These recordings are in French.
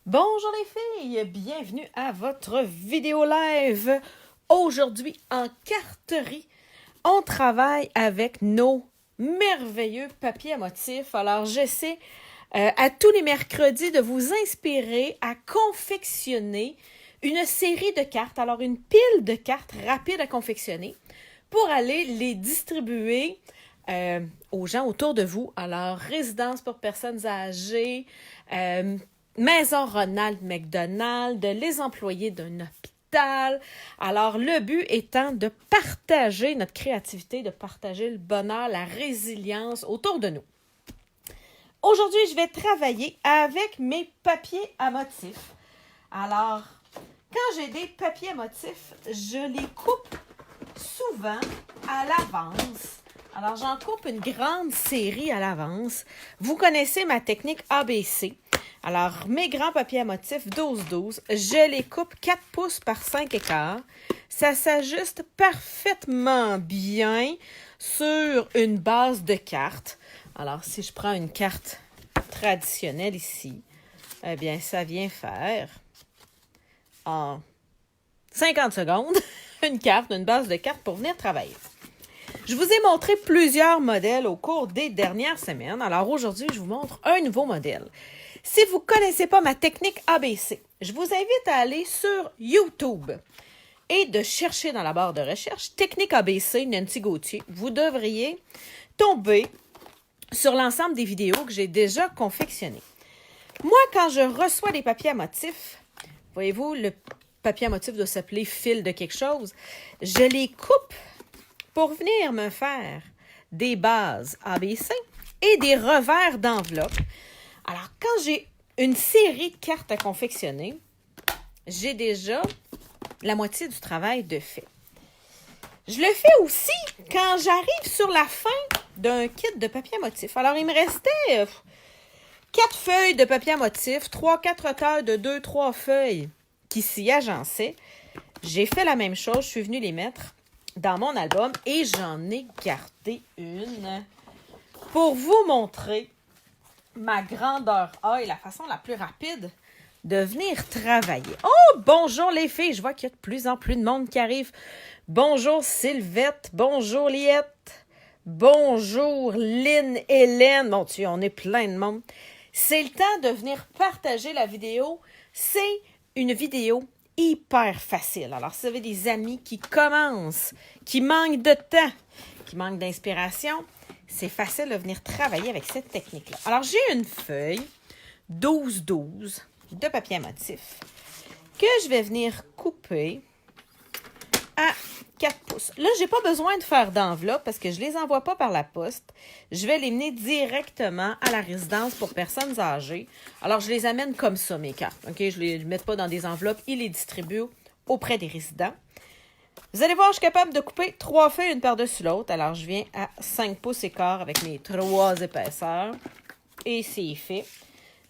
Bonjour les filles, bienvenue à votre vidéo live. Aujourd'hui en carterie, on travaille avec nos merveilleux papiers à motifs. Alors j'essaie à tous les mercredis de vous inspirer à confectionner une série de cartes. Alors une pile de cartes rapides à confectionner pour aller les distribuer aux gens autour de vous. Alors résidence pour personnes âgées, Maison Ronald McDonald, les employés d'un hôpital. Alors, le but étant de partager notre créativité, de partager le bonheur, la résilience autour de nous. Aujourd'hui, je vais travailler avec mes papiers à motifs. Alors, quand j'ai des papiers à motifs, je les coupe souvent à l'avance. Alors, j'en coupe une grande série à l'avance. Vous connaissez ma technique ABC. Alors, mes grands papiers à motifs 12-12, je les coupe 4 pouces par 5 écarts. Ça s'ajuste parfaitement bien sur une base de carte. Alors, si je prends une carte traditionnelle ici, eh bien, ça vient faire en 50 secondes une base de carte pour venir travailler. Je vous ai montré plusieurs modèles au cours des dernières semaines. Alors, aujourd'hui, je vous montre un nouveau modèle. Si vous ne connaissez pas ma technique ABC, je vous invite à aller sur YouTube et de chercher dans la barre de recherche Technique ABC Nancy Gauthier. Vous devriez tomber sur l'ensemble des vidéos que j'ai déjà confectionnées. Moi, quand je reçois des papiers à motifs, voyez-vous, le papier à motif doit s'appeler fil de quelque chose, je les coupe pour venir me faire des bases ABC et des revers d'enveloppe. Alors, quand j'ai une série de cartes à confectionner, j'ai déjà la moitié du travail de fait. Je le fais aussi quand j'arrive sur la fin d'un kit de papier à motif. Alors, il me restait 4 feuilles de papier à motif, 3-4 auteurs de 2-3 feuilles qui s'y agençaient. J'ai fait la même chose, je suis venue les mettre dans mon album et j'en ai gardé une pour vous montrer ma grandeur A et la façon la plus rapide de venir travailler. Oh, bonjour les filles! Je vois qu'il y a de plus en plus de monde qui arrive. Bonjour Sylvette, bonjour Liette, bonjour Lynn, Hélène. Mon Dieu, on est plein de monde. C'est le temps de venir partager la vidéo. C'est une vidéo hyper facile. Alors, si vous avez des amis qui commencent, qui manquent de temps, qui manquent d'inspiration, c'est facile de venir travailler avec cette technique-là. Alors, j'ai une feuille 12-12 de papier à motif que je vais venir couper à 4 pouces. Là, je n'ai pas besoin de faire d'enveloppe parce que je ne les envoie pas par la poste. Je vais les mener directement à la résidence pour personnes âgées. Alors, je les amène comme ça, mes cartes. OK? Je ne les mets pas dans des enveloppes. Ils les distribuent auprès des résidents. Vous allez voir, je suis capable de couper 3 feuilles une par-dessus l'autre. Alors, je viens à 5 pouces et quart avec mes 3 épaisseurs. Et c'est fait.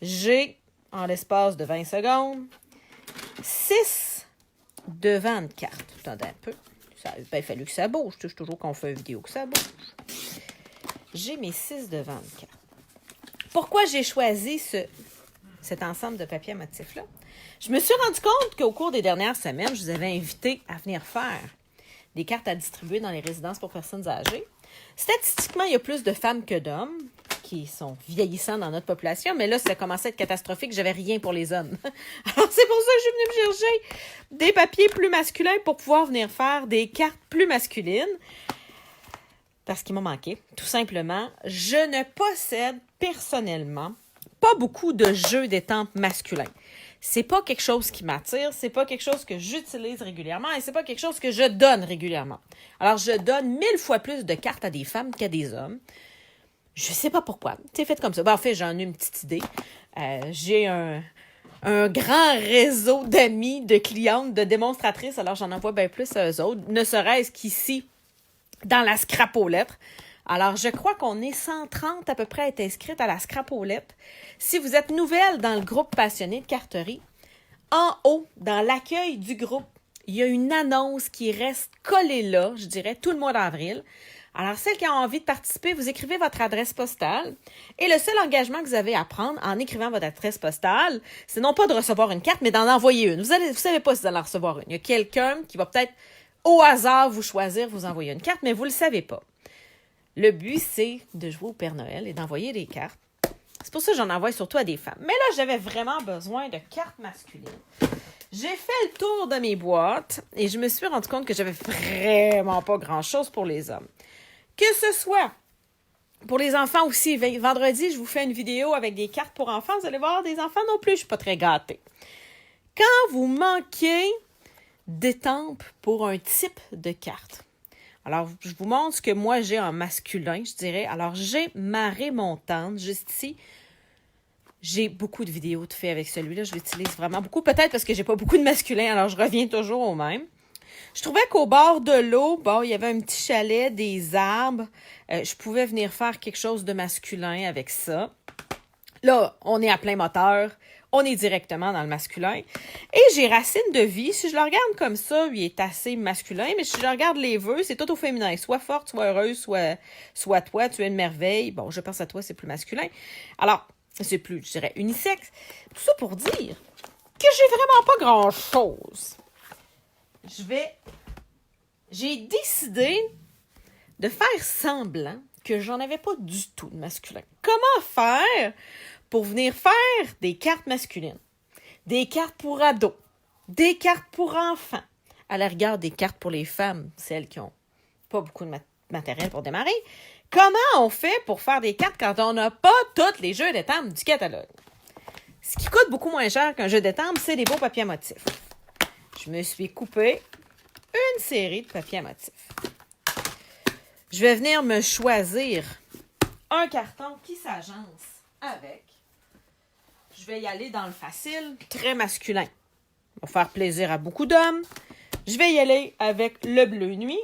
J'ai, en l'espace de 20 secondes, 6 devants de cartes. Attendez un peu. Il a fallu que ça bouge. C'est toujours qu'on fait une vidéo que ça bouge. J'ai mes 6 devants de cartes. Pourquoi j'ai choisi cet ensemble de papier à motifs-là? Je me suis rendu compte qu'au cours des dernières semaines, je vous avais invité à venir faire des cartes à distribuer dans les résidences pour personnes âgées. Statistiquement, il y a plus de femmes que d'hommes qui sont vieillissants dans notre population, mais là, ça commençait à être catastrophique. J'avais rien pour les hommes. Alors, c'est pour ça que je suis venue me chercher des papiers plus masculins pour pouvoir venir faire des cartes plus masculines. Parce qu'il m'a manqué, tout simplement. Je ne possède personnellement pas beaucoup de jeux d'étampes masculins. C'est pas quelque chose qui m'attire, c'est pas quelque chose que j'utilise régulièrement et c'est pas quelque chose que je donne régulièrement. Alors, je donne 1000 fois plus de cartes à des femmes qu'à des hommes. Je sais pas pourquoi. C'est fait comme ça. En fait, j'en ai une petite idée. J'ai un grand réseau d'amis, de clientes, de démonstratrices. Alors, j'en envoie bien plus à eux autres. Ne serait-ce qu'ici, dans la scrap aux lettres. Alors, je crois qu'on est 130 à peu près à être inscrites à la scrap aux lettres. Si vous êtes nouvelle dans le groupe passionné de carterie, en haut, dans l'accueil du groupe, il y a une annonce qui reste collée là, je dirais, tout le mois d'avril. Alors, celles qui ont envie de participer, vous écrivez votre adresse postale et le seul engagement que vous avez à prendre en écrivant votre adresse postale, c'est non pas de recevoir une carte, mais d'en envoyer une. Vous ne savez pas si vous allez en recevoir une. Il y a quelqu'un qui va peut-être au hasard vous choisir, vous envoyer une carte, mais vous ne le savez pas. Le but, c'est de jouer au Père Noël et d'envoyer des cartes. C'est pour ça que j'en envoie surtout à des femmes. Mais là, j'avais vraiment besoin de cartes masculines. J'ai fait le tour de mes boîtes et je me suis rendu compte que j'avais vraiment pas grand-chose pour les hommes. Que ce soit pour les enfants aussi. Vendredi, je vous fais une vidéo avec des cartes pour enfants. Vous allez voir, des enfants non plus, je ne suis pas très gâtée. Quand vous manquez d'étampes pour un type de carte, alors, je vous montre ce que moi j'ai en masculin, je dirais. Alors, j'ai marée montante, juste ici. J'ai beaucoup de vidéos de fait avec celui-là. Je l'utilise vraiment beaucoup. Peut-être parce que j'ai pas beaucoup de masculin, alors je reviens toujours au même. Je trouvais qu'au bord de l'eau, bon, il y avait un petit chalet, des arbres. Je pouvais venir faire quelque chose de masculin avec ça. Là, on est à plein moteur. On est directement dans le masculin. Et j'ai Racine de vie. Si je le regarde comme ça, il est assez masculin. Mais si je regarde les vœux, c'est tout au féminin. Soit forte, soit heureuse, soit toi, tu es une merveille. Bon, je pense à toi, c'est plus masculin. Alors, c'est plus, je dirais, unisexe. Tout ça pour dire que j'ai vraiment pas grand-chose. J'ai décidé de faire semblant que j'en avais pas du tout de masculin. Comment faire pour venir faire des cartes masculines, des cartes pour ados, des cartes pour enfants, à la rigueur des cartes pour les femmes, celles qui n'ont pas beaucoup de matériel pour démarrer. Comment on fait pour faire des cartes quand on n'a pas tous les jeux d'étampes du catalogue? Ce qui coûte beaucoup moins cher qu'un jeu d'étampes, c'est des beaux papiers à motifs. Je me suis coupé une série de papiers à motifs. Je vais venir me choisir un carton qui s'agence avec. Je vais y aller dans le facile, très masculin. Ça va faire plaisir à beaucoup d'hommes. Je vais y aller avec le bleu nuit.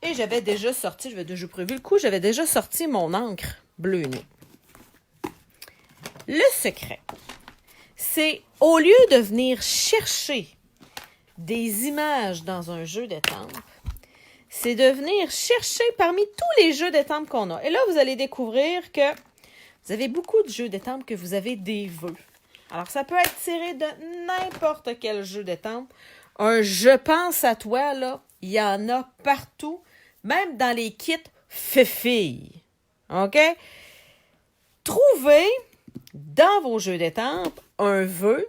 Et j'avais déjà sorti, j'avais déjà prévu le coup, j'avais déjà sorti mon encre bleu nuit. Le secret, c'est au lieu de venir chercher des images dans un jeu d'étampes, c'est de venir chercher parmi tous les jeux d'étampes qu'on a. Et là, vous allez découvrir que vous avez beaucoup de jeux d'étampes que vous avez des vœux. Alors, ça peut être tiré de n'importe quel jeu d'étampes. Un « je pense à toi », là, il y en a partout, même dans les kits filles. OK? Trouvez dans vos jeux d'étampes un vœu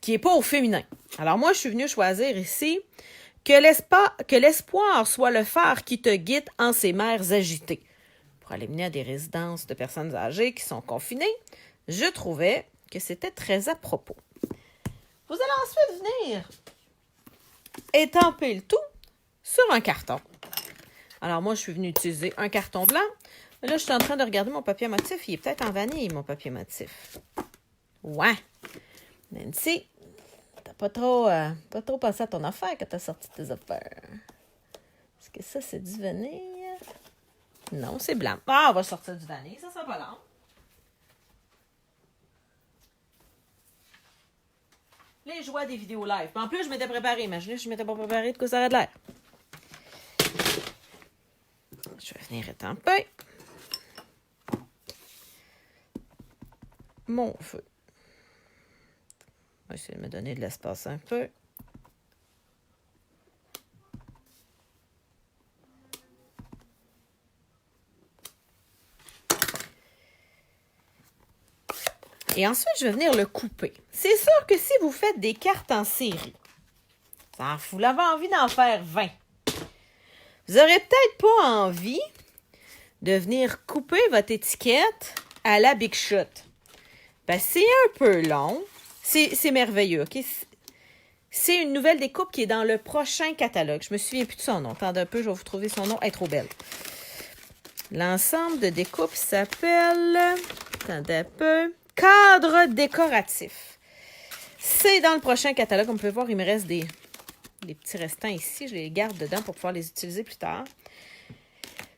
qui n'est pas au féminin. Alors, moi, je suis venue choisir ici que l'espoir soit le phare qui te guide en ces mers agitées. Pour aller mener à des résidences de personnes âgées qui sont confinées, je trouvais que c'était très à propos. Vous allez ensuite venir étamper le tout sur un carton. Alors, moi, je suis venue utiliser un carton blanc. Là, je suis en train de regarder mon papier motif. Il est peut-être en vanille, mon papier motif. Ouais. Nancy, t'as pas trop pensé à ton affaire quand t'as sorti tes affaires. Est-ce que ça, c'est du vanille? Non, c'est blanc. Ah, on va sortir du vanille. Ça sera pas long. Les joies des vidéos live. En plus, je m'étais préparée. Imaginez si je m'étais pas préparée de quoi ça aurait de l'air. Je vais venir étamper mon feu. Je vais essayer de me donner de l'espace un peu. Et ensuite, je vais venir le couper. C'est sûr que si vous faites des cartes en série, vous avez envie d'en faire 20. Vous n'aurez peut-être pas envie de venir couper votre étiquette à la Big Shot. Ben, c'est un peu long. C'est merveilleux, OK? C'est une nouvelle découpe qui est dans le prochain catalogue. Je me souviens plus de son nom. Attendez un peu, je vais vous trouver son nom. Elle est trop belle. L'ensemble de découpes s'appelle... Attendez un peu... Cadre décoratif. C'est dans le prochain catalogue. Comme vous pouvez voir, il me reste des petits restants ici. Je les garde dedans pour pouvoir les utiliser plus tard.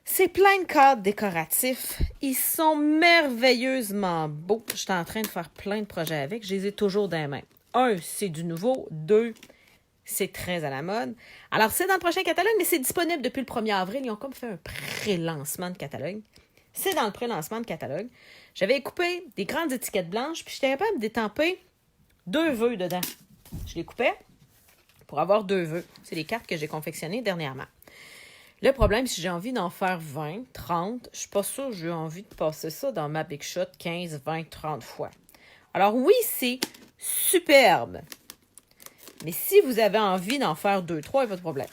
C'est plein de cadres décoratifs. Ils sont merveilleusement beaux. Je suis en train de faire plein de projets avec. Je les ai toujours dans les mains. 1, c'est du nouveau. 2, C'est très à la mode. Alors, c'est dans le prochain catalogue, mais c'est disponible depuis le 1er avril. Ils ont comme fait un pré-lancement de catalogue. C'est dans le pré-lancement de catalogue. J'avais coupé des grandes étiquettes blanches, puis j'étais capable d'étamper 2 vœux dedans. Je les coupais pour avoir 2 vœux. C'est les cartes que j'ai confectionnées dernièrement. Le problème, si j'ai envie d'en faire 20, 30, je suis pas sûre que j'ai envie de passer ça dans ma Big Shot 15, 20, 30 fois. Alors oui, c'est superbe. Mais si vous avez envie d'en faire 2, 3, il n'y a pas de problème.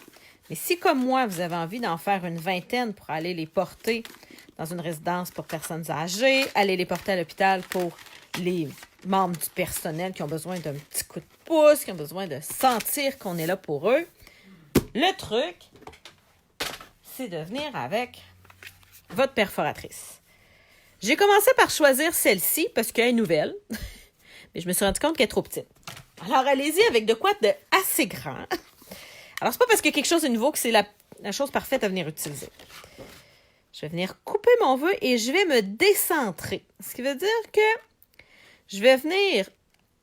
Mais si, comme moi, vous avez envie d'en faire une vingtaine pour aller les porter dans une résidence pour personnes âgées, aller les porter à l'hôpital pour les membres du personnel qui ont besoin d'un petit coup de pouce, qui ont besoin de sentir qu'on est là pour eux, le truc, c'est de venir avec votre perforatrice. J'ai commencé par choisir celle-ci parce qu'elle est nouvelle, mais je me suis rendu compte qu'elle est trop petite. Alors, allez-y avec de quoi de assez grand. Alors, c'est pas parce qu'il y a quelque chose de nouveau que c'est la chose parfaite à venir utiliser. Je vais venir couper mon vœu et je vais me décentrer. Ce qui veut dire que je vais venir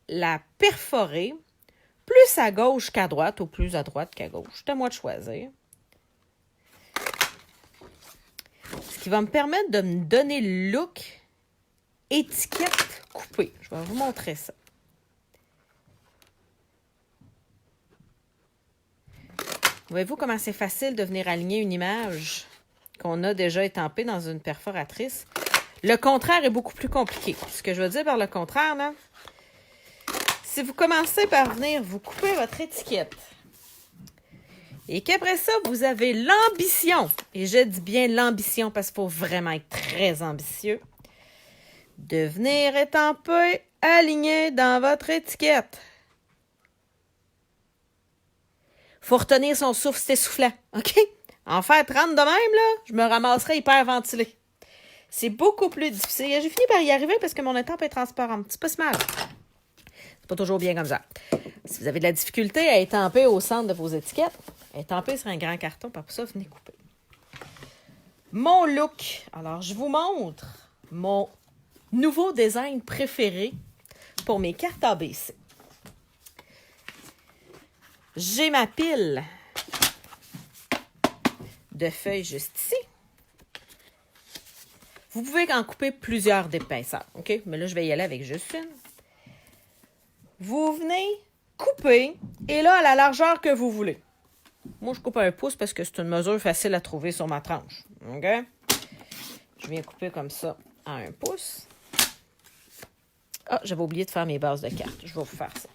la perforer plus à gauche qu'à droite ou plus à droite qu'à gauche. C'est à moi de choisir. Ce qui va me permettre de me donner le look étiquette coupée. Je vais vous montrer ça. Voyez-vous comment c'est facile de venir aligner une image qu'on a déjà étampée dans une perforatrice? Le contraire est beaucoup plus compliqué. Ce que je veux dire par le contraire, là, si vous commencez par venir vous couper votre étiquette et qu'après ça, vous avez l'ambition, et je dis bien l'ambition parce qu'il faut vraiment être très ambitieux, de venir étamper aligné dans votre étiquette. Faut retenir son souffle, c'est essoufflant, OK? En faire 30 de même, là, je me ramasserais hyper ventilé. C'est beaucoup plus difficile. J'ai fini par y arriver parce que mon étampe est transparente. C'est pas si mal. C'est pas toujours bien comme ça. Si vous avez de la difficulté à étamper au centre de vos étiquettes, étampez sur un grand carton, puis après ça, venez couper. Mon look. Alors, je vous montre mon nouveau design préféré pour mes cartes ABC. J'ai ma pile de feuilles juste ici. Vous pouvez en couper plusieurs d'épaisseurs, OK? Mais là, je vais y aller avec juste une. Vous venez couper, et là, à la largeur que vous voulez. Moi, je coupe à 1 pouce parce que c'est une mesure facile à trouver sur ma tranche, OK? Je viens couper comme ça à 1 pouce. Ah, j'avais oublié de faire mes bases de cartes. Je vais vous faire ça.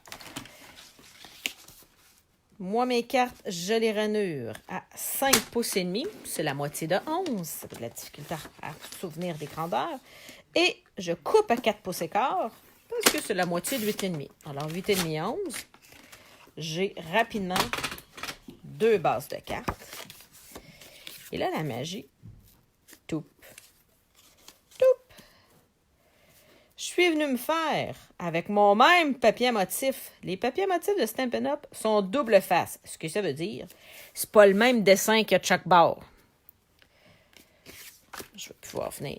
Moi, mes cartes, je les ranure à 5 pouces et demi. C'est la moitié de 11. Ça fait de la difficulté à souvenir des grandeurs. Et je coupe à 4 pouces et quart parce que c'est la moitié de 8 et demi. Alors, 8 et demi, 11. J'ai rapidement 2 bases de cartes. Et là, la magie. Toup. Toup. Je suis venue me faire avec mon même papier à motif. Les papiers à motif de Stampin' Up sont double face. Ce que ça veut dire, c'est pas le même dessin qu'il y a de chaque bord. Je vais pouvoir venir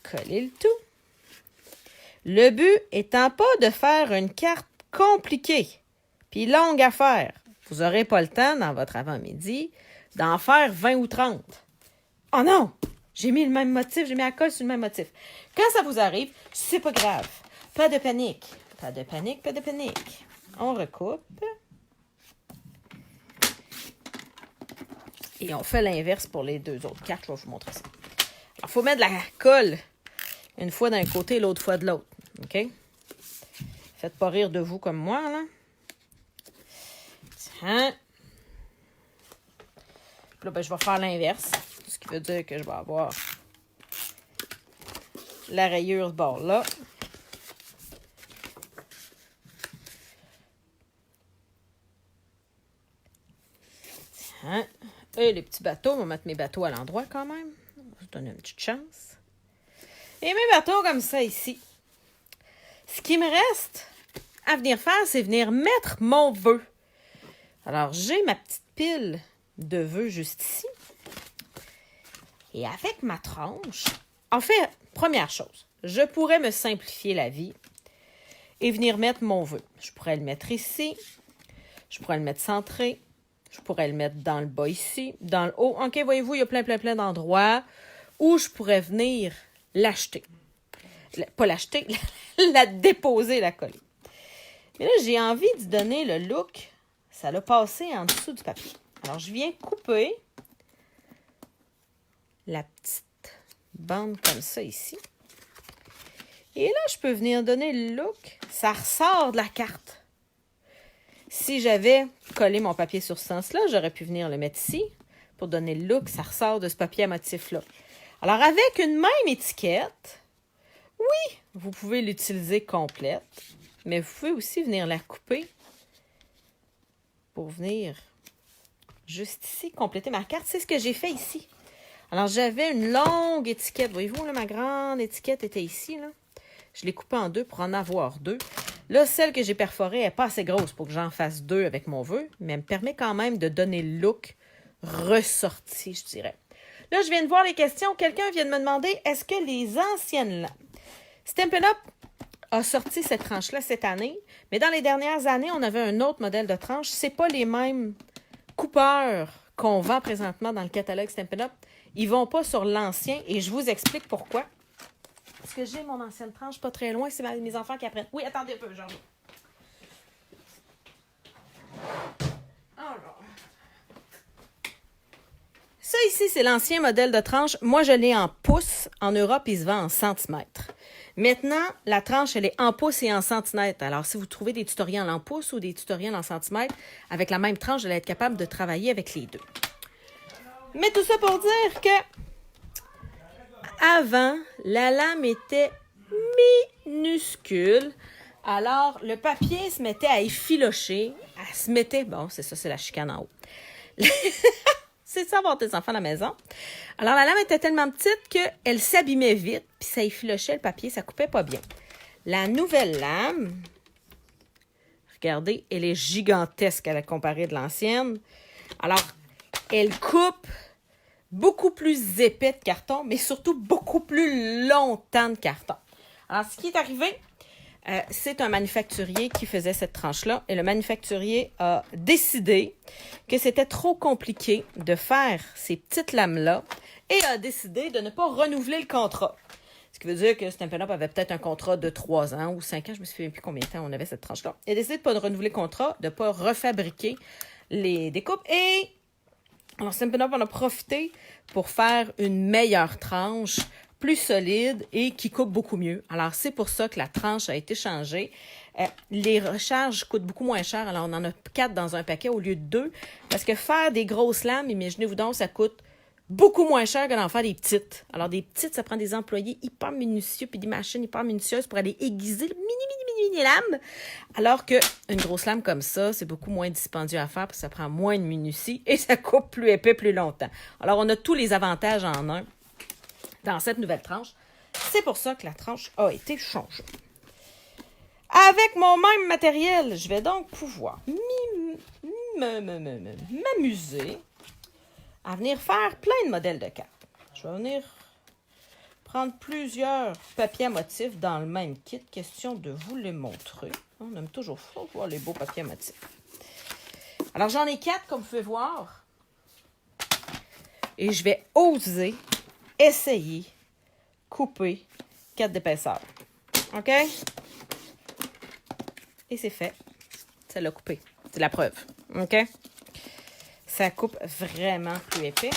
coller le tout. Le but étant pas de faire une carte compliquée puis longue à faire. Vous n'aurez pas le temps, dans votre avant-midi, d'en faire 20 ou 30. Oh non! J'ai mis le même motif, j'ai mis la colle sur le même motif. Quand ça vous arrive, c'est pas grave. Pas de panique. Pas de panique, pas de panique. On recoupe. Et on fait l'inverse pour les 2 autres cartes. Je vais vous montrer ça. Alors, il faut mettre de la colle une fois d'un côté et l'autre fois de l'autre. OK? Faites pas rire de vous comme moi, là. Tiens. Là, ben, je vais faire l'inverse. Ce qui veut dire que je vais avoir la rayure de bord là. Tiens. Et les petits bateaux, on va mettre mes bateaux à l'endroit quand même. On va se donner une petite chance. Et mes bateaux comme ça ici. Ce qui me reste à venir faire, c'est venir mettre mon vœu. Alors, j'ai ma petite pile de vœux juste ici. Et avec ma tranche, en fait, première chose, je pourrais me simplifier la vie et venir mettre mon vœu. Je pourrais le mettre ici, je pourrais le mettre centré, je pourrais le mettre dans le bas ici, dans le haut. OK, voyez-vous, il y a plein d'endroits où je pourrais venir l'acheter. Pas l'acheter, la déposer, la coller. Mais là, j'ai envie de donner le look. Ça l'a passé en dessous du papier. Alors, je viens couper la petite bande comme ça ici. Et là, je peux venir donner le look. Ça ressort de la carte. Si j'avais collé mon papier sur ce sens-là, j'aurais pu venir le mettre ici pour donner le look. Ça ressort de ce papier à motif-là. Alors, avec une même étiquette, oui, vous pouvez l'utiliser complète, mais vous pouvez aussi venir la couper pour venir juste ici compléter ma carte. C'est ce que j'ai fait ici. Alors, j'avais une longue étiquette. Voyez-vous, là, ma grande étiquette était ici, là. Je l'ai coupée en deux pour en avoir deux. Là, celle que j'ai perforée n'est pas assez grosse pour que j'en fasse deux avec mon vœu, mais elle me permet quand même de donner le look ressorti, je dirais. Là, je viens de voir les questions. Quelqu'un vient de me demander, est-ce que les anciennes lames... Stampin' Up a sorti cette tranche-là cette année, mais dans les dernières années, on avait un autre modèle de tranche. Ce n'est pas les mêmes coupeurs qu'on vend présentement dans le catalogue Stampin' Up. Ils ne vont pas sur l'ancien et je vous explique pourquoi. Parce que j'ai mon ancienne tranche pas très loin. C'est mes enfants qui apprennent. Oui, attendez un peu, j'en ai. Alors. Ça ici, c'est l'ancien modèle de tranche. Moi, je l'ai en pouces. En Europe, il se vend en centimètres. Maintenant, la tranche, elle est en pouces et en centimètres. Alors, si vous trouvez des tutoriels en pouces ou des tutoriels en centimètres, avec la même tranche, vous allez être capable de travailler avec les deux. Mais tout ça pour dire que avant, la lame était minuscule. Alors, le papier se mettait à effilocher. Elle se mettait... Bon, c'est ça, c'est la chicane en haut. C'est ça, avoir des enfants à la maison. Alors, la lame était tellement petite qu'elle s'abîmait vite, puis ça effilochait le papier, ça coupait pas bien. La nouvelle lame, regardez, elle est gigantesque à la comparée de l'ancienne. Alors, elle coupe beaucoup plus épais de carton, mais surtout beaucoup plus longtemps de carton. Alors, ce qui est arrivé, c'est un manufacturier qui faisait cette tranche-là et le manufacturier a décidé que c'était trop compliqué de faire ces petites lames-là et a décidé de ne pas renouveler le contrat. Ce qui veut dire que Stampin' Up avait peut-être un contrat de 3 ans ou 5 ans, je ne me souviens plus combien de temps on avait cette tranche-là. Il a décidé de ne pas renouveler le contrat, de ne pas refabriquer les découpes et alors Stampin' Up en a profité pour faire une meilleure tranche plus solide et qui coupe beaucoup mieux. Alors, c'est pour ça que la tranche a été changée. Les recharges coûtent beaucoup moins cher. Alors, on en a 4 dans un paquet au lieu de 2. Parce que faire des grosses lames, imaginez-vous donc, ça coûte beaucoup moins cher que d'en faire des petites. Alors, des petites, ça prend des employés hyper minutieux puis des machines hyper minutieuses pour aller aiguiser le mini lame. Alors qu'une grosse lame comme ça, c'est beaucoup moins dispendieux à faire parce que ça prend moins de minutie et ça coupe plus épais plus longtemps. Alors, on a tous les avantages en un dans cette nouvelle tranche. C'est pour ça que la tranche a été changée. Avec mon même matériel, je vais donc pouvoir m'amuser à venir faire plein de modèles de cartes. Je vais venir prendre plusieurs papiers à motifs dans le même kit. Question de vous les montrer. On aime toujours voir les beaux papiers à motifs. Alors, j'en ai 4, comme vous pouvez voir. Et je vais oser essayer, couper 4 d'épaisseur. OK? Et c'est fait. Ça l'a coupé. C'est la preuve. OK? Ça coupe vraiment plus épais.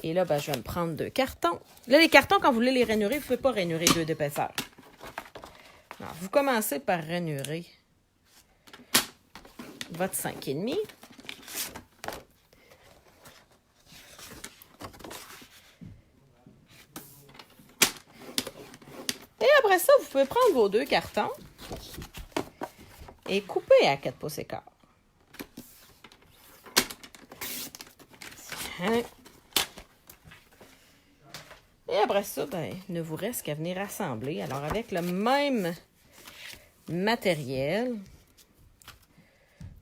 Et là, ben, je vais me prendre 2 cartons. Là, les cartons, quand vous voulez les rainurer, vous ne pouvez pas rainurer 2 d'épaisseur. Alors, vous commencez par rainurer votre 5,5. Et après ça, vous pouvez prendre vos 2 cartons et couper à 4 pouces et quart. Et après ça, ben, il ne vous reste qu'à venir assembler. Alors, avec le même matériel,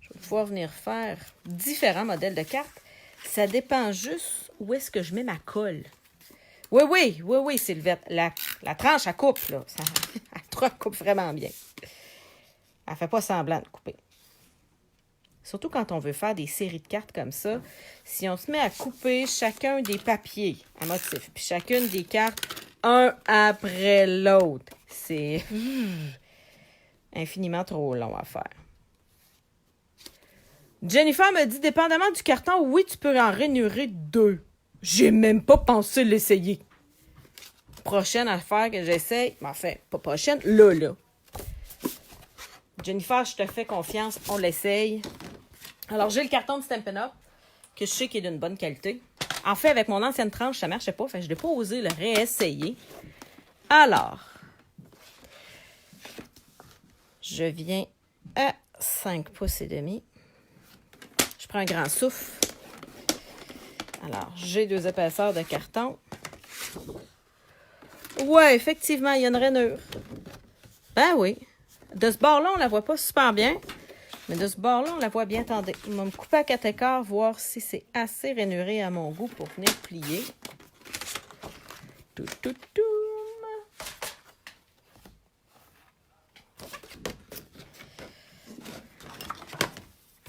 je vais pouvoir venir faire différents modèles de cartes. Ça dépend juste où est-ce que je mets ma colle. Oui, Sylvette. La tranche, elle coupe, là. Elle coupe vraiment bien. Elle ne fait pas semblant de couper. Surtout quand on veut faire des séries de cartes comme ça. Si on se met à couper chacun des papiers à motif, puis chacune des cartes, un après l'autre, c'est infiniment trop long à faire. Jennifer me dit, dépendamment du carton, oui, tu peux en rainurer 2. J'ai même pas pensé l'essayer. Prochaine affaire que j'essaye, mais enfin, pas prochaine, là. Jennifer, je te fais confiance, on l'essaye. Alors, j'ai le carton de Stampin' Up, que je sais qu'il est d'une bonne qualité. En fait, avec mon ancienne tranche, ça ne marchait pas, fait que je n'ai pas osé le réessayer. Alors, je viens à 5 pouces et demi. Je prends un grand souffle. Alors, j'ai 2 épaisseurs de carton. Ouais, effectivement, il y a une rainure. Ben oui. De ce bord-là, on la voit pas super bien. Mais de ce bord-là, on la voit bien. Attendez, je vais me couper à 4 écarts, voir si c'est assez rainuré à mon goût pour venir plier. Tout.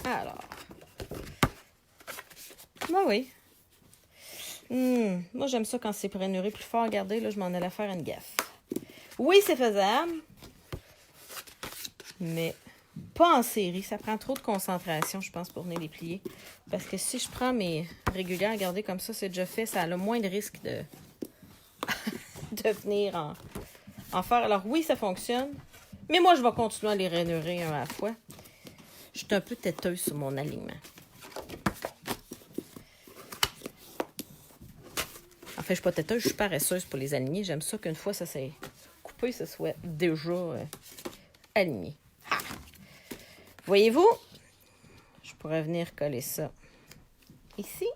Alors. Ben oui. Moi, j'aime ça quand c'est rainuré plus fort. Regardez, là, je m'en allais faire une gaffe. Oui, c'est faisable. Mais pas en série. Ça prend trop de concentration, je pense, pour venir les plier. Parce que si je prends mes régulières, regardez, comme ça, c'est déjà fait. Ça a le moins de risque de, de venir en faire. Alors oui, ça fonctionne. Mais moi, je vais continuer à les rainurer un à la fois. Je suis un peu têteuse sur mon alignement. En fait, je ne suis pas têteuse, je suis paresseuse pour les aligner. J'aime ça qu'une fois ça s'est coupé, ça soit déjà aligné. Ah! Voyez-vous? Je pourrais venir coller ça ici.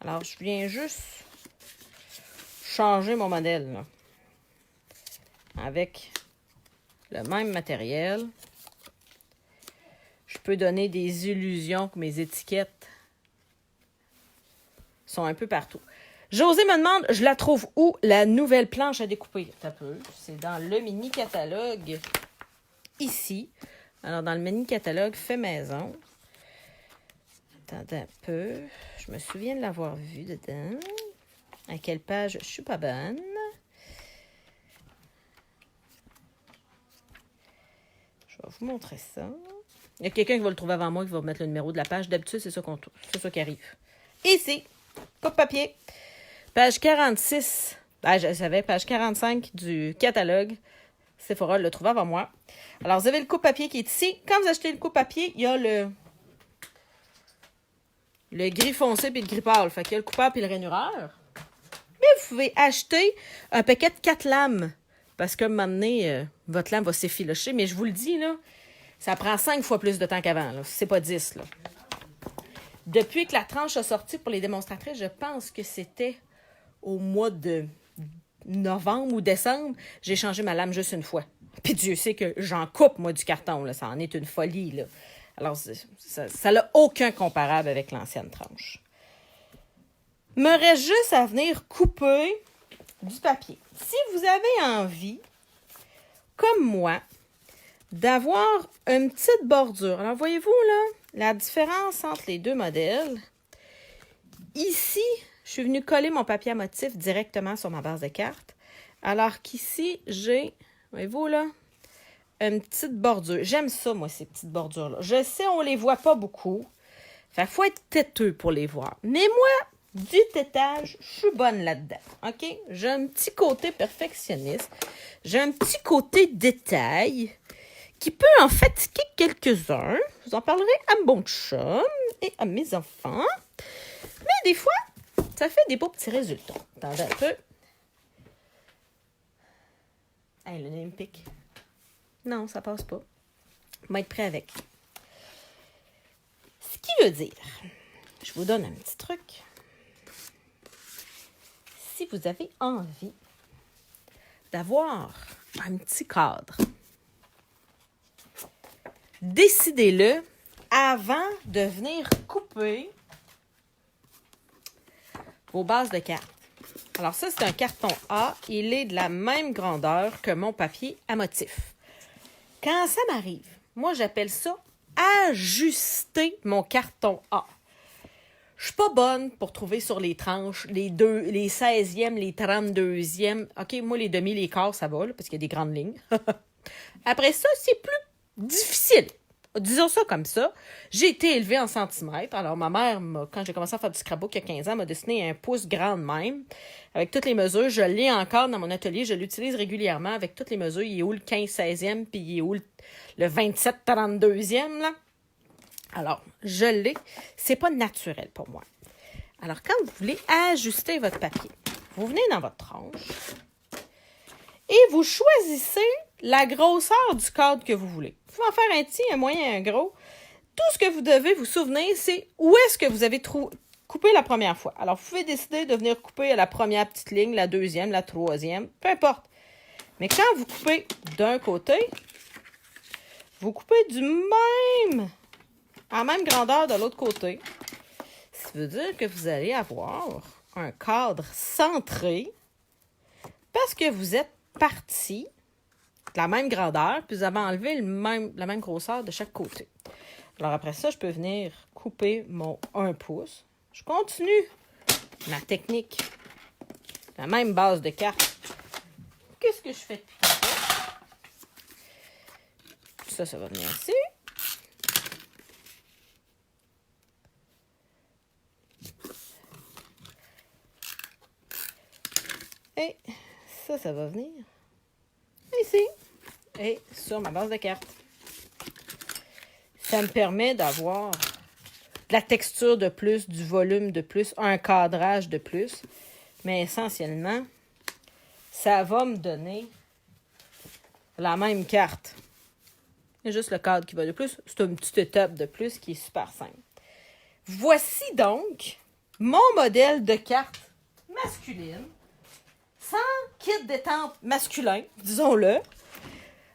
Alors, je viens juste changer mon modèle là, avec le même matériel. Je peux donner des illusions que mes étiquettes sont un peu partout. José me demande, je la trouve où, la nouvelle planche à découper? Un peu. C'est dans le mini-catalogue ici. Alors, dans le mini-catalogue fait maison. Attendez un peu. Je me souviens de l'avoir vu dedans. À quelle page? Je suis pas bonne. Je vais vous montrer ça. Il y a quelqu'un qui va le trouver avant moi qui va mettre le numéro de la page. D'habitude, c'est ça qui arrive. Ici, coupe papier. Page 46. Ben, je savais, page 45 du catalogue. Sephora le trouve avant moi. Alors, vous avez le coupe-papier qui est ici. Quand vous achetez le coupe-papier, il y a le gris foncé puis le gris pâle. Fait qu'il y a le coupeur puis le rainureur. Mais vous pouvez acheter un paquet de 4 lames. Parce qu'à un moment donné, votre lame va s'effilocher. Mais je vous le dis, là, ça prend 5 fois plus de temps qu'avant. C'est pas 10, là. Depuis que la tranche a sorti pour les démonstratrices, je pense que c'était au mois de novembre ou décembre, j'ai changé ma lame juste une fois. Puis Dieu sait que j'en coupe, moi, du carton. Là. Ça en est une folie. Là. Alors, ça n'a aucun comparable avec l'ancienne tranche. Il me reste juste à venir couper du papier. Si vous avez envie, comme moi, d'avoir une petite bordure. Alors, voyez-vous, là, la différence entre les deux modèles. Ici, je suis venue coller mon papier à motif directement sur ma base de cartes. Alors qu'ici, j'ai, voyez-vous là, une petite bordure. J'aime ça, moi, ces petites bordures-là. Je sais, on les voit pas beaucoup. Fait qu'il faut être têteux pour les voir. Mais moi, du têtage, je suis bonne là-dedans. OK? J'ai un petit côté perfectionniste. J'ai un petit côté détail qui peut en fatiguer quelques-uns. Je vous en parlerai à mon chum et à mes enfants. Mais des fois, ça fait des beaux petits résultats. Attendez un peu. Hey, le nez me pique. Non, ça passe pas. Je vais être prêt avec. Ce qui veut dire, je vous donne un petit truc. Si vous avez envie d'avoir un petit cadre, décidez-le avant de venir couper vos bases de cartes. Alors ça, c'est un carton A. Il est de la même grandeur que mon papier à motif. quand ça m'arrive, moi, j'appelle ça ajuster mon carton A. Je suis pas bonne pour trouver sur les tranches les 16e, les 32e. OK, moi, les demi, les quarts, ça va, là, parce qu'il y a des grandes lignes. Après ça, c'est plus difficile. Disons ça comme ça. J'ai été élevée en centimètres. Alors, ma mère, quand j'ai commencé à faire du scrapbook il y a 15 ans, m'a dessiné un pouce grand de même. Avec toutes les mesures. Je l'ai encore dans mon atelier. Je l'utilise régulièrement avec toutes les mesures. Il est où le 15-16e, puis il est où le 27-32e, là? Alors, je l'ai. C'est pas naturel pour moi. Alors, quand vous voulez ajuster votre papier, vous venez dans votre tranche et vous choisissez la grosseur du cadre que vous voulez. Vous pouvez en faire un petit, un moyen, un gros. Tout ce que vous devez vous souvenir, c'est où est-ce que vous avez coupé la première fois. Alors, vous pouvez décider de venir couper à la première petite ligne, la deuxième, la troisième, peu importe. Mais quand vous coupez d'un côté, vous coupez à la même grandeur de l'autre côté. Ça veut dire que vous allez avoir un cadre centré parce que vous êtes parti de la même grandeur, puis vous avez enlevé la même grosseur de chaque côté. Alors après ça, je peux venir couper mon 1 pouce. Je continue ma technique, la même base de carte. Qu'est-ce que je fais depuis tantôt? Ça va venir ici. Et ça va venir ici et sur ma base de carte. Ça me permet d'avoir de la texture de plus, du volume de plus, un cadrage de plus. Mais essentiellement, ça va me donner la même carte. C'est juste le cadre qui va de plus. C'est une petite étape de plus qui est super simple. Voici donc mon modèle de carte masculine. Sans kit d'étampe masculin, disons-le.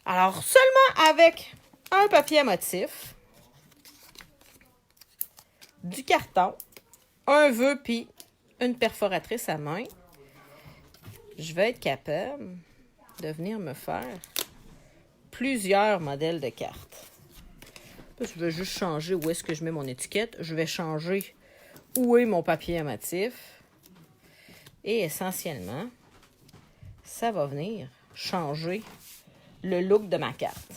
Alors, seulement avec un papier à motif, du carton, un vœu puis une perforatrice à main, je vais être capable de venir me faire plusieurs modèles de cartes. Je vais juste changer où est-ce que je mets mon étiquette. Je vais changer où est mon papier à motif. Et essentiellement, ça va venir changer le look de ma carte.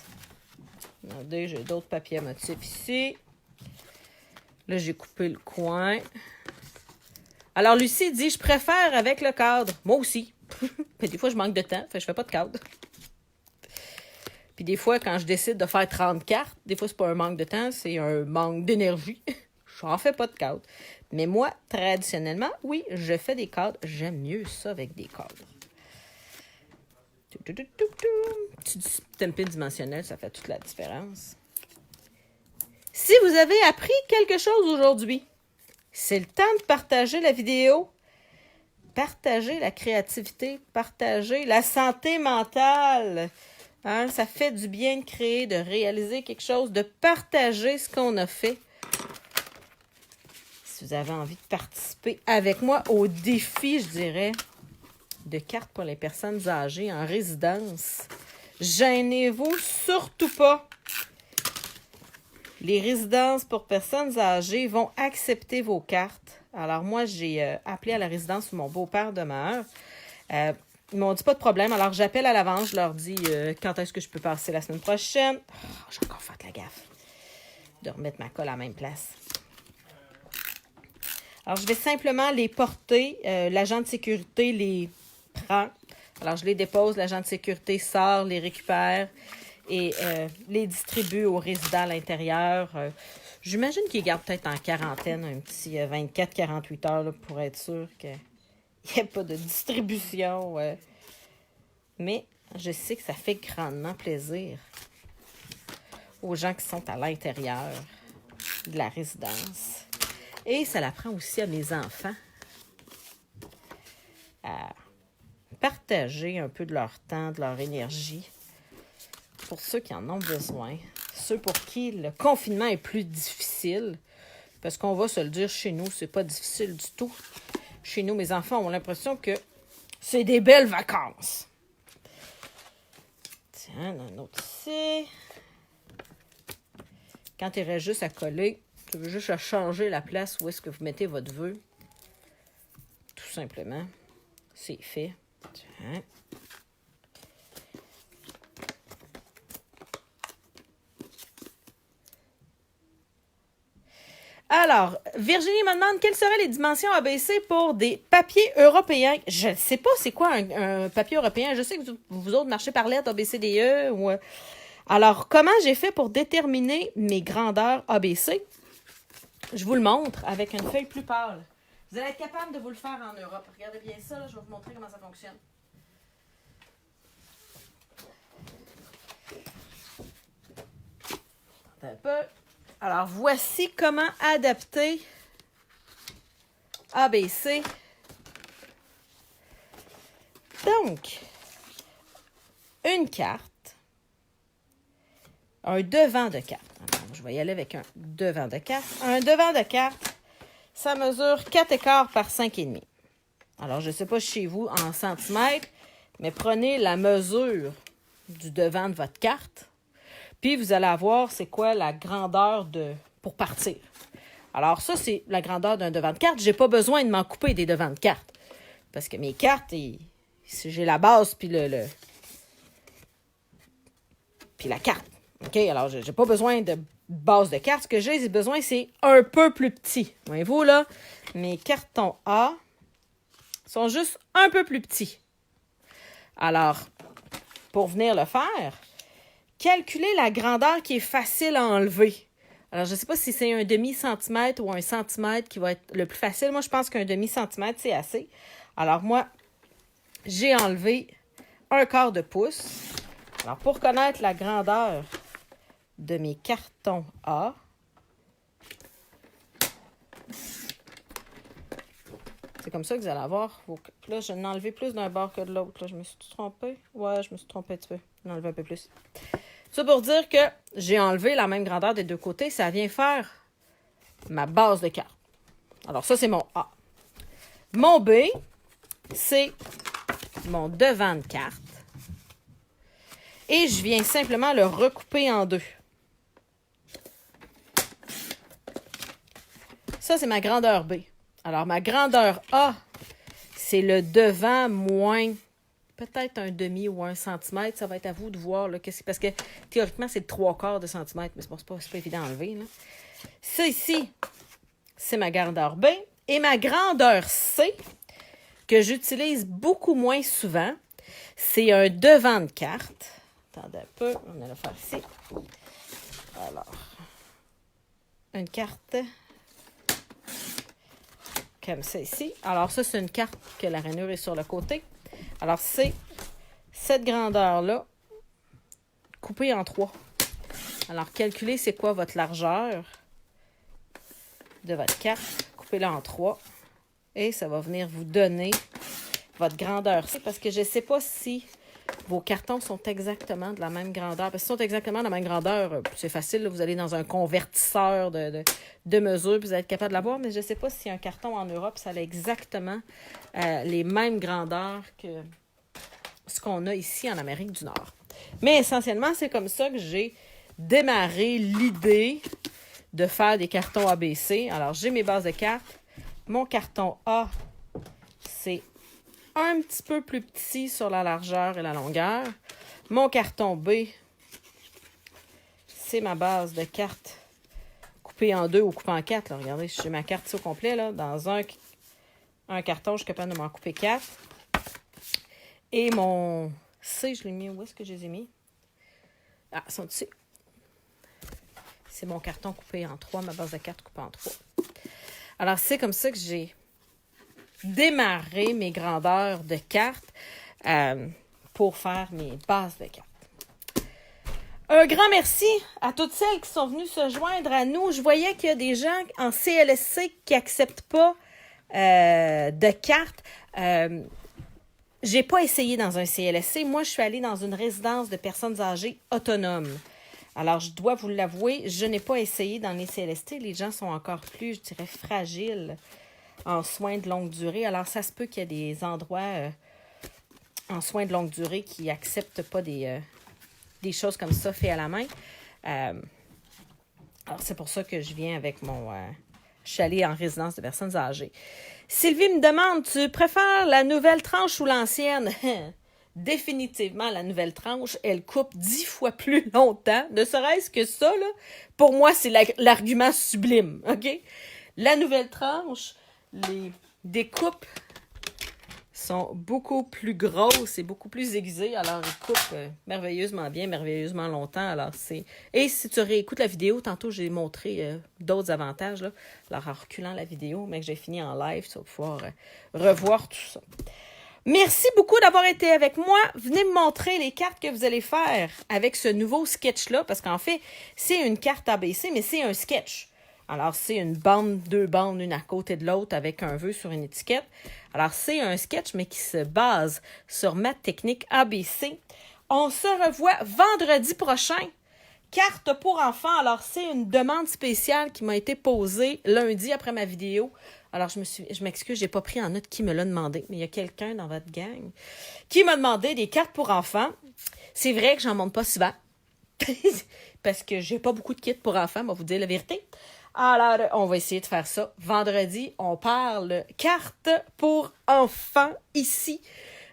Regardez, j'ai d'autres papiers à motif ici. Là, j'ai coupé le coin. Alors, Lucie dit, je préfère avec le cadre. Moi aussi. Mais des fois, je manque de temps, fait que je fais pas de cadre. Puis des fois, quand je décide de faire 30 cartes, des fois, c'est pas un manque de temps, c'est un manque d'énergie. Je n'en fais pas de cadre. Mais moi, traditionnellement, oui, je fais des cadres. J'aime mieux ça avec des cadres. Petit stamping dimensionnel, ça fait toute la différence. Si vous avez appris quelque chose aujourd'hui, c'est le temps de partager la vidéo, partager la créativité, partager la santé mentale. Hein? Ça fait du bien de créer, de réaliser quelque chose, de partager ce qu'on a fait. Si vous avez envie de participer avec moi au défi, je dirais, de cartes pour les personnes âgées en résidence, gênez-vous surtout pas. Les résidences pour personnes âgées vont accepter vos cartes. Alors moi, j'ai appelé à la résidence où mon beau-père demeure. Ils m'ont dit pas de problème. Alors j'appelle à l'avance, je leur dis quand est-ce que je peux passer la semaine prochaine. Oh, j'ai encore fait la gaffe de remettre ma colle à la même place. Alors je vais simplement les porter. L'agent de sécurité les prend. Alors je les dépose, l'agent de sécurité sort, les récupère et les distribue aux résidents à l'intérieur. J'imagine qu'ils gardent peut-être en quarantaine un petit 24-48 heures là, pour être sûr qu'il n'y ait pas de distribution. Mais je sais que ça fait grandement plaisir aux gens qui sont à l'intérieur de la résidence. Et ça l'apprend aussi à mes enfants à partager un peu de leur temps, de leur énergie pour ceux qui en ont besoin, ceux pour qui le confinement est plus difficile, parce qu'on va se le dire, chez nous, c'est pas difficile du tout. Chez nous, mes enfants ont l'impression que c'est des belles vacances. Tiens, un autre ici. ici. Quand il reste juste à coller, tu veux juste à changer la place où est-ce que vous mettez votre vœu. Tout simplement. C'est fait. Tiens. Alors, Virginie me demande quelles seraient les dimensions ABC pour des papiers européens. Je ne sais pas c'est quoi un papier européen. Je sais que vous autres marchez par lettres ABCDE. Ou... Alors, comment j'ai fait pour déterminer mes grandeurs ABC? Je vous le montre avec une feuille plus pâle. Vous allez être capable de vous le faire en Europe. Regardez bien ça, là, je vais vous montrer comment ça fonctionne. Attends un peu. Alors, voici comment adapter ABC. Donc, une carte, un devant de carte. Alors, je vais y aller avec un devant de carte. Un devant de carte, ça mesure 4 écarts par 5,5. Alors, je ne sais pas chez vous en centimètres, mais prenez la mesure du devant de votre carte. Puis, vous allez avoir, c'est quoi la grandeur pour partir. Alors, ça, c'est la grandeur d'un devant de carte. Je n'ai pas besoin de m'en couper des devants de carte. Parce que mes cartes, j'ai la base puis puis la carte. OK? Alors, je n'ai pas besoin de base de carte. Ce que j'ai besoin, c'est un peu plus petit. Voyez-vous, là, mes cartons A sont juste un peu plus petits. Alors, pour venir le faire, calculez la grandeur qui est facile à enlever. Alors, je ne sais pas si c'est un demi-centimètre ou un centimètre qui va être le plus facile. Moi, je pense qu'un demi-centimètre, c'est assez. Alors, moi, j'ai enlevé un quart de pouce. Alors, pour connaître la grandeur de mes cartons A, c'est comme ça que vous allez avoir. Là, je n'ai enlevé plus d'un bord que de l'autre. Là, je me suis trompée. Ouais, je me suis trompée un petit peu. J'en ai enlevé un peu plus. Ça pour dire que j'ai enlevé la même grandeur des deux côtés. Ça vient faire ma base de carte. Alors, ça, c'est mon A. Mon B, c'est mon devant de carte. Et je viens simplement le recouper en deux. Ça, c'est ma grandeur B. Alors, ma grandeur A, c'est le devant moins peut-être un demi ou un centimètre. Ça va être à vous de voir. Là, parce que théoriquement, c'est le 3/4 de centimètre, mais c'est pas évident à enlever. Là. Ça ici, c'est ma grandeur B. Et ma grandeur C, que j'utilise beaucoup moins souvent, c'est un devant de carte. Attendez un peu, on va le faire ici. Alors, une carte comme ça ici. Alors, ça, c'est une carte que la rainure est sur le côté. Alors, c'est cette grandeur-là coupée en 3. Alors, calculez c'est quoi votre largeur de votre carte. Coupez-la en 3. Et ça va venir vous donner votre grandeur. C'est parce que je ne sais pas si vos cartons sont exactement de la même grandeur. Parce qu'ils sont exactement de la même grandeur, c'est facile. Là, vous allez dans un convertisseur de mesures, puis vous allez être capable de l'avoir. Mais je ne sais pas si un carton en Europe, ça a exactement les mêmes grandeurs que ce qu'on a ici en Amérique du Nord. Mais essentiellement, c'est comme ça que j'ai démarré l'idée de faire des cartons ABC. Alors, j'ai mes bases de cartes. Mon carton A, c'est un petit peu plus petit sur la largeur et la longueur. Mon carton B, c'est ma base de cartes coupée en 2 ou coupée en 4. Là. Regardez, j'ai ma carte ici au complet. Là. Dans un carton, je suis capable de m'en couper 4. Et mon C, je l'ai mis où est-ce que je les ai mis? Ah, ils sont ici. C'est mon carton coupé en 3, ma base de cartes coupée en 3. Alors, c'est comme ça que j'ai démarré mes grandeurs de cartes pour faire mes bases de cartes. Un grand merci à toutes celles qui sont venues se joindre à nous. Je voyais qu'il y a des gens en CLSC qui n'acceptent pas de cartes. J'ai pas essayé dans un CLSC. Moi, je suis allée dans une résidence de personnes âgées autonomes. Alors, je dois vous l'avouer, je n'ai pas essayé dans les CLST. Les gens sont encore plus, je dirais, fragiles en soins de longue durée. Alors, ça se peut qu'il y ait des endroits en soins de longue durée qui n'acceptent pas des des choses comme ça faites à la main. Alors, c'est pour ça que je viens avec mon... je suis allée en résidence de personnes âgées. Sylvie me demande, tu préfères la nouvelle tranche ou l'ancienne? Définitivement, la nouvelle tranche, elle coupe 10 fois plus longtemps. Ne serait-ce que ça, là, pour moi, c'est l'argument sublime, OK? La nouvelle tranche, les découpes sont beaucoup plus grosses et beaucoup plus aiguisées. Alors, ils coupent merveilleusement bien, merveilleusement longtemps. Alors, c'est... Et si tu réécoutes la vidéo, tantôt, j'ai montré d'autres avantages, là. Alors, en reculant la vidéo, mais que j'ai fini en live, tu vas pouvoir revoir tout ça. Merci beaucoup d'avoir été avec moi. Venez me montrer les cartes que vous allez faire avec ce nouveau sketch-là, parce qu'en fait, c'est une carte ABC, mais c'est un sketch. Alors, c'est une bande, 2 bandes, une à côté de l'autre, avec un vœu sur une étiquette. Alors, c'est un sketch, mais qui se base sur ma technique ABC. On se revoit vendredi prochain. Carte pour enfants. Alors, c'est une demande spéciale qui m'a été posée lundi après ma vidéo. Alors, je m'excuse, j'ai pas pris en note qui me l'a demandé, mais il y a quelqu'un dans votre gang qui m'a demandé des cartes pour enfants. C'est vrai que j'en montre pas souvent, parce que j'ai pas beaucoup de kits pour enfants, on va vous dire la vérité. Alors, on va essayer de faire ça. Vendredi, on parle cartes pour enfants ici,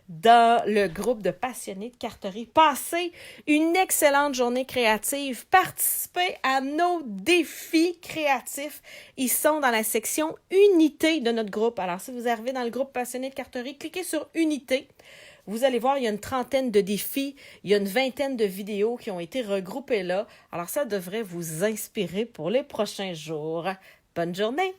dans le groupe de passionnés de carterie. Passez une excellente journée créative. Participez à nos défis créatifs. Ils sont dans la section Unité de notre groupe. Alors, si vous arrivez dans le groupe passionnés de carterie, cliquez sur Unité. Vous allez voir, il y a une trentaine de défis. Il y a une vingtaine de vidéos qui ont été regroupées là. Alors, ça devrait vous inspirer pour les prochains jours. Bonne journée!